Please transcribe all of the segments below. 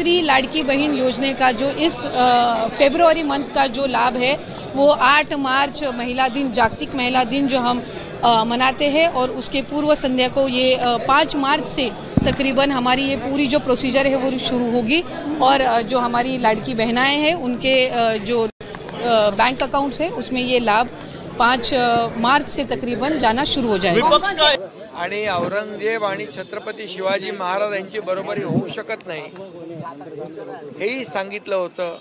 स्त्री लाड़की बहन योजना का जो इस फरवरी मंथ का जो लाभ है वो 8 मार्च महिला दिन, जागतिक महिला दिन जो हम मनाते हैं, और उसके पूर्व संध्या को ये 5 मार्च से तकरीबन हमारी ये पूरी जो प्रोसीजर है वो शुरू होगी। और जो हमारी लाड़की बहनाएं हैं उनके जो बैंक अकाउंट्स है उसमें ये लाभ 5 मार्च से तकरीबन जाना शुरू हो जाएगा। आणि औरंगजेब आणि छत्रपती शिवाजी महाराज यांची बरोबरी होऊ शकत नाही हेही सांगितलं होतं।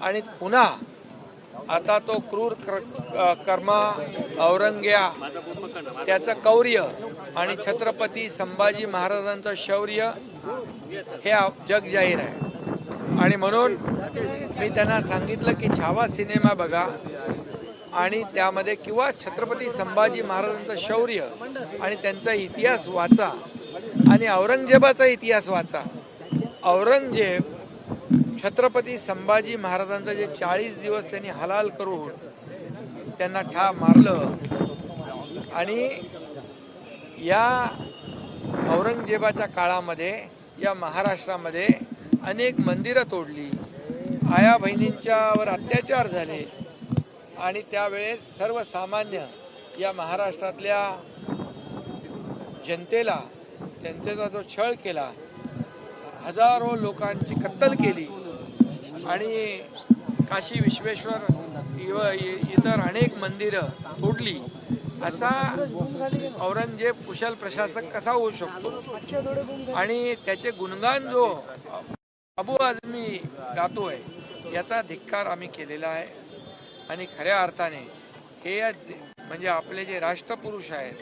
आणि पुन्हा आता तो क्रूर कर्मा औरंग्या त्याचं कौर्य आणि छत्रपती संभाजी महाराजांचं शौर्य हे जग जाहीर आहे। आणि म्हणून मी त्यांना सांगितलं की छावा सिनेमा बघा आणि त्यामध्ये किंवा छत्रपती संभाजी महाराजांचं शौर्य आणि त्यांचा इतिहास वाचा आणि औरंगजेबाचा इतिहास वाचा। औरंगजेब छत्रपती संभाजी महाराजांचं जे 40 दिवस त्यांनी हलाल करून त्यांना ठार मारलं आणि या औरंगजेबाच्या काळामध्ये या महाराष्ट्रामध्ये अनेक मंदिरं तोडली, आया बहिणींच्यावर अत्याचार झाले आणि त्यावेळेस सर्वसामान्य या महाराष्ट्रातल्या जनतेला त्यांचा जो छळ केला, हजारो लोकांची कत्तल केली आणि काशी विश्वेश्वर इतर अनेक मंदिरं तोडली, असा औरंगजेब कुशल प्रशासक कसा होऊ शकतो? आणि त्याचे गुणगान जो अबू आझमी गातोय याचा धिक्कार आम्ही केलेला आहे। आणि खऱ्या अर्थाने हे म्हणजे आपले जे राष्ट्रपुरुष आहेत,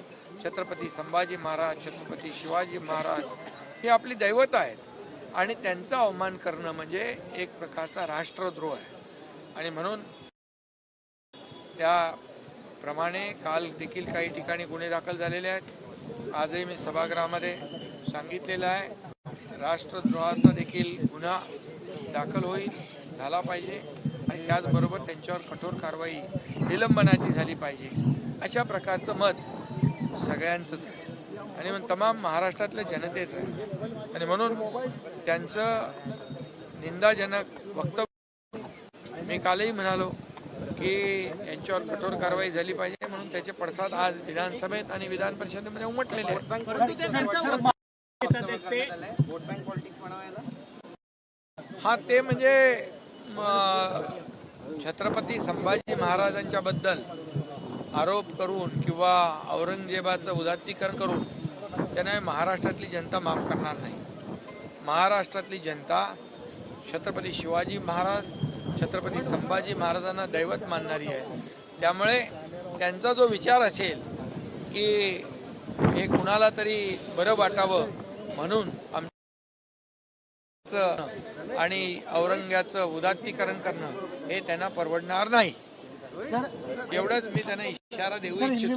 छत्रपती संभाजी महाराज, छत्रपती शिवाजी महाराज, हे आपली दैवत आहेत आणि त्यांचा अवमान करणं म्हणजे एक प्रकारचा राष्ट्रद्रोह आहे। आणि म्हणून त्याप्रमाणे काल देखील काही ठिकाणी गुन्हे दाखल झालेले आहेत। आजही मी सभागृहामध्ये सांगितलेलं आहे, राष्ट्रद्रोहाचा देखील गुन्हा दाखल होईल, झाला पाहिजे आणि त्याचबरोबर त्यांच्यावर कठोर कारवाई निलंबनाची झाली पाहिजे, अशा प्रकारचं मत सगळ्यांचंच आहे आणि मग तमाम महाराष्ट्रातल्या जनतेचं आहे। आणि म्हणून त्यांचं निंदाजनक वक्तव्य मी कालही म्हणालो की यांच्यावर कठोर कारवाई झाली पाहिजे, म्हणून त्याचे पडसाद आज विधानसभेत आणि विधान परिषदेमध्ये उमटलेले आहेत। हा ते म्हणजे छत्रपती संभाजी महाराजांच्या बद्दल आरोप करून किंवा औरंगजेबाचं उदात्तीकरण करून त्यांना महाराष्ट्रातली जनता माफ करणार नाही। महाराष्ट्रातली जनता छत्रपती शिवाजी महाराज, छत्रपती संभाजी महाराजांना दैवत मानणारी आहे। त्यामुळे त्यांचा जो विचार असेल की हे कुणाला तरी बरं वाटावं म्हणून आणि औरंग्याचं उदात्तीकरण करणं हे त्यांना परवडणार नाही। एवढंच मी त्यांना इशारा देऊ इच्छितो।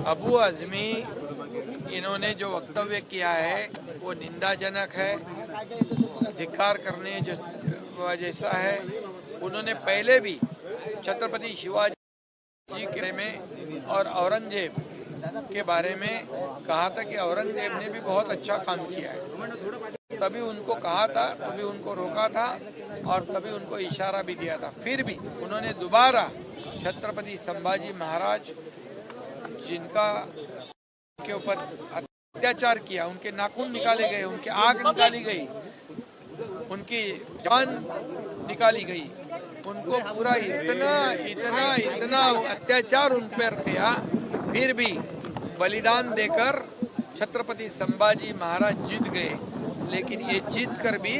अबू आजमी इन्होंने जो वक्तव्य किया है वो निंदाजनक है, धिक्कार करने जैसा है। उन्होंने पहले भी छत्रपति शिवाजी के बारे में और औरंगजेब के बारे में कहा था कि औरंगजेब ने भी बहुत अच्छा काम किया है। तभी उनको कहा था, तभी उनको रोका था और तभी उनको इशारा भी दिया था। फिर भी उन्होंने दोबारा छत्रपति संभाजी महाराज जिनका के ऊपर अत्याचार किया, उनके नाखून निकाले गए, उनकी आंख निकाली गई, उनकी जान निकाली गई, उनको पूरा इतना इतना इतना अत्याचार उन पर किया, फिर भी बलिदान देकर छत्रपति संभाजी महाराज जीत गए। लेकिन ये जीत कर भी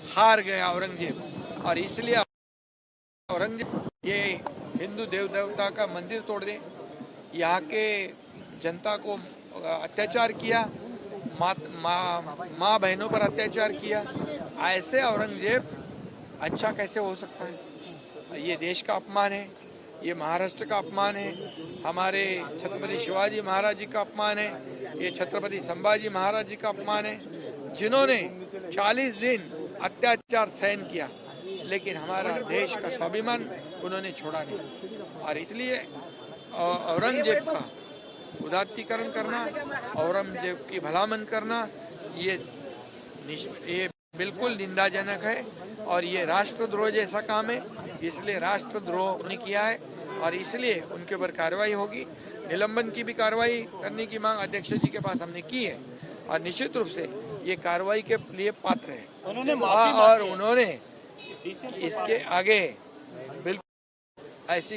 हार गया औरंगजेब, और इसलिए औरंगजेब ये हिंदू देव देवता का मंदिर तोड़ दे, यहाँ के जनता को अत्याचार किया, माँ बहनों पर अत्याचार किया। ऐसे औरंगजेब अच्छा कैसे हो सकता है? ये देश का अपमान है, ये महाराष्ट्र का अपमान है, हमारे छत्रपति शिवाजी महाराज जी का अपमान है, ये छत्रपति संभाजी महाराज जी का अपमान है, जिन्होंने 40 दिन अत्याचार सहन किया, लेकिन हमारा देश का स्वाभिमान उन्होंने छोड़ा नहीं। और इसलिए औरंगजेब का उदात्तीकरण करना, औरंगजेब की भलामन करना ये बिल्कुल निंदाजनक है और ये राष्ट्रद्रोह जैसा काम है। इसलिए राष्ट्रद्रोह उन्होंने किया है और इसलिए उनके ऊपर कार्रवाई होगी। निलंबन की भी कार्रवाई करने की मांग अध्यक्ष जी के पास हमने की है और निश्चित रूप से ये कार्रवाई के लिए पात्र है और उन्होंने इसके आगे बिल्कुल ऐसी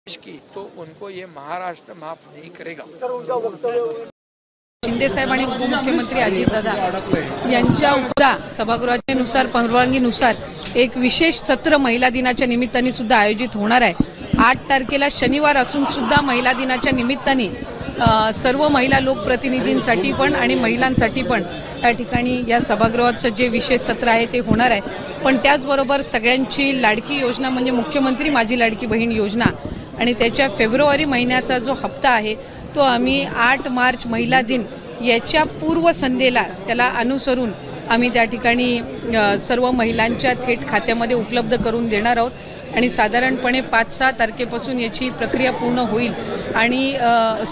की तो उनको ये महाराष्ट्र माफ नहीं करेगा। शिंदे साहेब आणि उपमुख्यमंत्री अजितदादा यांच्या उपदा सभागृहानुसार परवानगीनुसार एक विशेष सत्र महिला दिनाच्या निमित्ताने सुद्धा आयोजित होणार आहे। 8 तारखेला शनिवार असून सुद्धा महिला दिनाच्या निमित्ताने सर्व महिला लोकप्रतिनिधींसाठी पण आणि महिलांसाठी पण या ठिकाणी या सभागृहाचं जे विशेष सत्र आहे ते होणार आहे। पण त्याचबरोबर सगळ्यांची लाडकी योजना म्हणजे मुख्यमंत्री माझी लाडकी बहीण योजना आणि त्याच्या फेब्रुवारी महिन्याचा जो हप्ता आहे तो आम्ही 8 मार्च महिला दिन याच्या पूर्वसंध्येला त्याला अनुसरून आम्ही त्या ठिकाणी सर्व महिलांच्या थेट खात्यामध्ये उपलब्ध करून देणार आहोत आणि साधारणपणे 5-6 तारखेपासून याची प्रक्रिया पूर्ण होईल आणि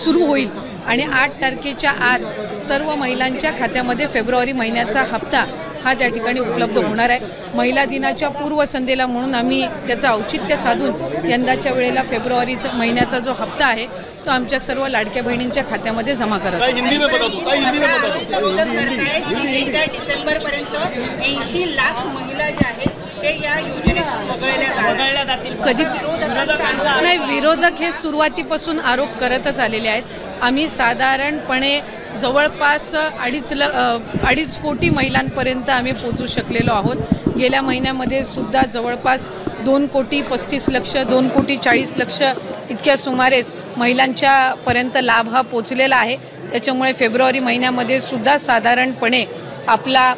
सुरू होईल आणि 8 तारखेच्या आत सर्व महिलांच्या खात्यामध्ये फेब्रुवारी महिन्याचा हप्ता हा त्या ठिकाणी उपलब्ध होणार आहे। महिला दिनाच्या पूर्वसंध्येला म्हणून आम्ही त्याचं औचित्य साधून यंदाच्या वेळेला फेब्रुवारीचा महिन्याचा जो हप्ता आहे तो आमच्या सर्व लाडक्या बहिणींच्या खात्यामध्ये जमा करत आहोत। डिसेंबर पर्यंत 80 लाख महिला ज्या आहेत ते या योजनेत वगळल्या जातील। कधी नाही, विरोधक हे सुरुवातीपासून आरोप करतच आलेले आहेत। आम्ही साधारणपणे जवळपास 2.5 कोटी महिलांपर्यंत आम्ही पोहोचू शकलेलो आहोत। गेल्या महिन्यामध्ये सुद्धा जवळपास 2,35,00,000 2,40,00,000 इतक्या सुमारेस महिलांच्या पर्यंत लाभ हा पोहोचलेला आहे। त्याच्यामुळे फेब्रुवारी महिन्यामध्ये सुद्धा साधारणपणे आपला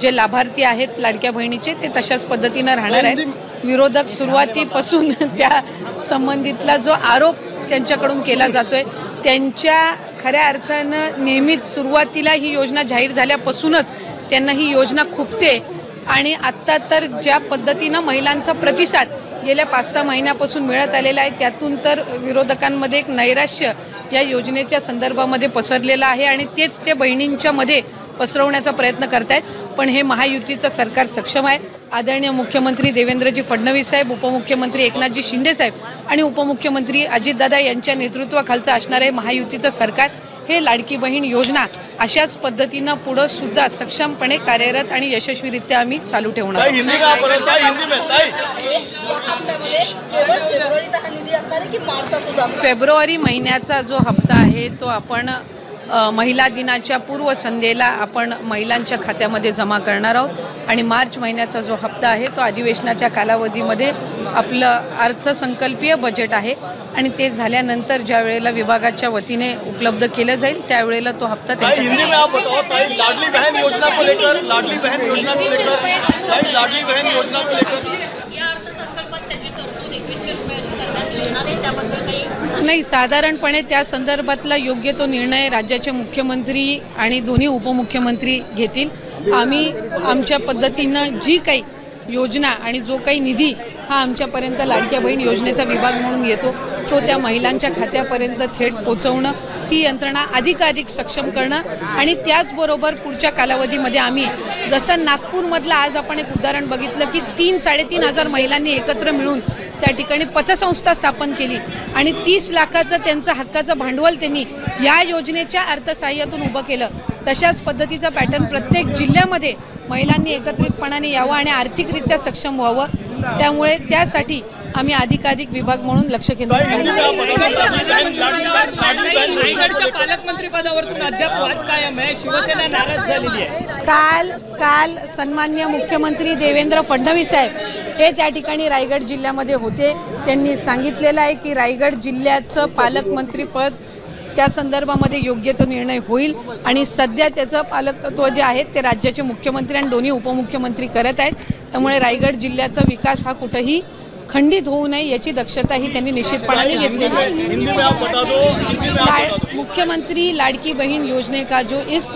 जे लाभार्थी आहेत लाडक्या बहिणीचे ते तशाच पद्धतीने राहणार आहेत। विरोधक सुरुवातीपासून त्या संबंधितला जो आरोप त्यांच्याकडून केला जातोय त्यांच्या खऱ्या अर्थानं नेहमीच सुरुवातीला ही योजना जाहीर झाल्यापासूनच त्यांना ही योजना खुपते आणि आत्ता तर ज्या पद्धतीनं महिलांचा प्रतिसाद गेल्या 5-6 महिन्यापासून मिळत आलेला आहे त्यातून तर विरोधकांमध्ये एक नैराश्य या योजनेच्या संदर्भामध्ये पसरलेलं आहे आणि तेच ते बहिणींच्या मध्ये पसरवण्याचा प्रयत्न करतायत। पण हे महायुतीचं सरकार सक्षम आहे। आदरणीय मुख्यमंत्री देवेंद्रजी फडणवीस साहेब, उपमुख्यमंत्री एकनाथजी शिंदे साहेब आणि उपमुख्यमंत्री अजितदादा यांच्या नेतृत्वाखालचं असणारे महायुतीचं सरकार हे लाडकी बहीण योजना अशाच पद्धतीनं पुढे सुद्धा सक्षमपणे कार्यरत आणि यशस्वीरित्या आम्ही चालू ठेवणार आहोत। फेब्रुवारी महिन्याचा जो हप्ता आहे तो आपण महिला दिनाच्या पूर्वसंध्येला आपण महिलांच्या खात्यामध्ये जमा करणार आहोत आणि मार्च महिन्याचा जो हप्ता आहे तो अधिवेशनाच्या कालावधीमध्ये आपलं अर्थसंकल्पीय बजेट आहे आणि ते झाल्यानंतर ज्या वेळेला विभागाच्या वतीने उपलब्ध केलं जाईल त्यावेळेला तो हप्ता नाही, साधारणपणे त्या संदर्भातला योग्य तो निर्णय राज्याचे मुख्यमंत्री आणि दोन्ही उपमुख्यमंत्री घेतील। आम्ही आमच्या पद्धतीनं जी काही योजना आणि जो काही निधी हा आमच्यापर्यंत लाडक्या बहीण योजनेचा विभाग म्हणून येतो तो त्या महिलांच्या खात्यापर्यंत थेट पोहोचवणं, ती यंत्रणा अधिकाधिक सक्षम करणं आणि त्याचबरोबर पुढच्या कालावधीमध्ये आम्ही जसं नागपूरमधलं आज आपण एक उदाहरण बघितलं की 3-3.5 हजार महिलांनी एकत्र मिळून त्या ठिकाणी पतसंस्था स्थापन केली आणि 30 लाखाचं त्यांचं हक्काचं भांडवल त्यांनी या योजनेच्या अर्थसहाय्यातून उभं केलं। तशाच पद्धतीचा पॅटर्न प्रत्येक जिल्ह्यामध्ये महिलांनी एकत्रितपणाने यावं आणि आर्थिकरित्या सक्षम व्हावं, त्यामुळे त्यासाठी आम्ही अधिकाधिक विभाग म्हणून लक्ष केंद्रित पालकमंत्री पदावरून अद्याप वाद कायम आहे, शिवसेना नाराज झालेली आहे। काल सन्माननीय मुख्यमंत्री देवेंद्र फडणवीस साहेब हे त्या ठिकाणी रायगड जिल्ह्यामध्ये होते। त्यांनी सांगितलेलं आहे की रायगड जिल्ह्याचं पालकमंत्रीपद त्या संदर्भामध्ये योग्य तो निर्णय होईल आणि सध्या त्याचं पालकत्व जे आहे ते राज्याचे मुख्यमंत्री आणि दोन्ही उपमुख्यमंत्री करत आहेत। त्यामुळे रायगड जिल्ह्याचा विकास हा कुठेही खंडित होऊ नये याची दक्षता ही त्यांनी निश्चितपणाने घेतलेली आहे। मुख्यमंत्री लाडकी बहन योजना का जो इस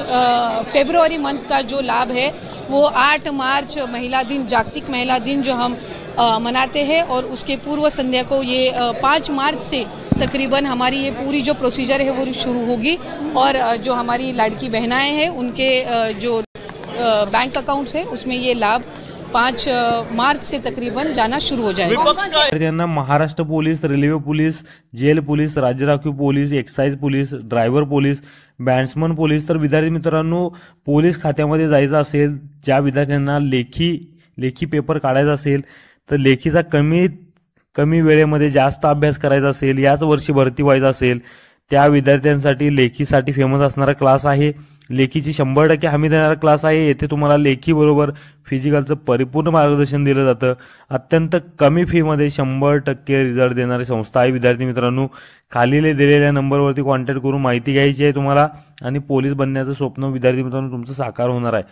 फेब्रुवरी मंथ का जो लाभ है वो 8 मार्च महिला दिन, जागतिक महिला दिन जो हम मनाते हैं और उसके पूर्व संध्या को ये 5 मार्च से तकरीबन हमारी ये पूरी जो प्रोसीजर है वो शुरू होगी और जो हमारी लड़की बहनाएं हैं उनके जो बैंक अकाउंट्स है उसमें ये लाभ 5 मार्च से तकरीबन जाना शुरू हो जाएगा। त्यांना Maharashtra police, railway police, jail police, राज्य राखीव police, excise police, driver police, bandsman police, तर विद्यार्थी मित्रांनो पोलीस खात्यामध्ये जायचं असेल, ज्या विद्यार्थ्यांना लेखी पेपर काढायचा असेल तर लेखीचा कमी वेळेमध्ये जास्त अभ्यास करायचा असेल, याच वर्षी भरती व्हायचं असेल, त्या विद्यार्थ्यांसाठी लेखीसाठी फेमस असणारा क्लास आहे। लेखीची 100% हमी देणारा क्लास आहे। येथे तुम्हाला लेखी बरोबर फिजिकलचं परिपूर्ण मार्गदर्शन दिलं जातं। अत्यंत कमी फीमध्ये 100% रिझल्ट देणारी संस्था आहे। विद्यार्थी मित्रांनो, खाली दिलेल्या नंबरवरती कॉन्टॅक्ट करून माहिती घ्यायची आहे तुम्हाला आणि पोलीस बनण्याचं स्वप्न विद्यार्थी मित्रांनो तुमचं साकार होणार आहे।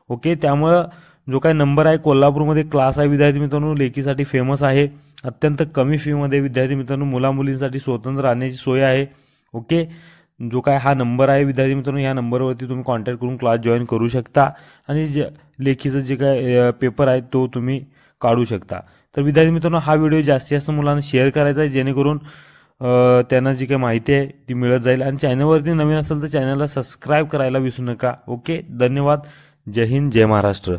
ओके, त्यामुळे जो काही नंबर आहे कोल्हापूरमध्ये क्लास आहे विद्यार्थी मित्रांनो, लेखीसाठी फेमस आहे। अत्यंत कमी फीमध्ये विद्यार्थी मित्रांनो मुला मुलींसाठी स्वतंत्र राहण्याची सोय आहे। ओके, जो काय हा नंबर आहे विद्यार्थी मित्रांनो, या नंबरवरती तुम्ही कॉन्टॅक्ट करून क्लास जॉईन करू शकता आणि लेखीचं जे काय पेपर आहे तो तुम्ही काढू शकता। तर विद्यार्थी मित्रांनो, हा व्हिडिओ जास्तीत जास्त मुलांना शेअर करायचा आहे जेणेकरून त्यांना जी काही माहिती आहे ती मिळत जाईल आणि चॅनलवरती नवीन असेल तर चॅनलला सबस्क्राईब करायला विसरू नका। ओके, धन्यवाद। जय हिंद, जय महाराष्ट्र।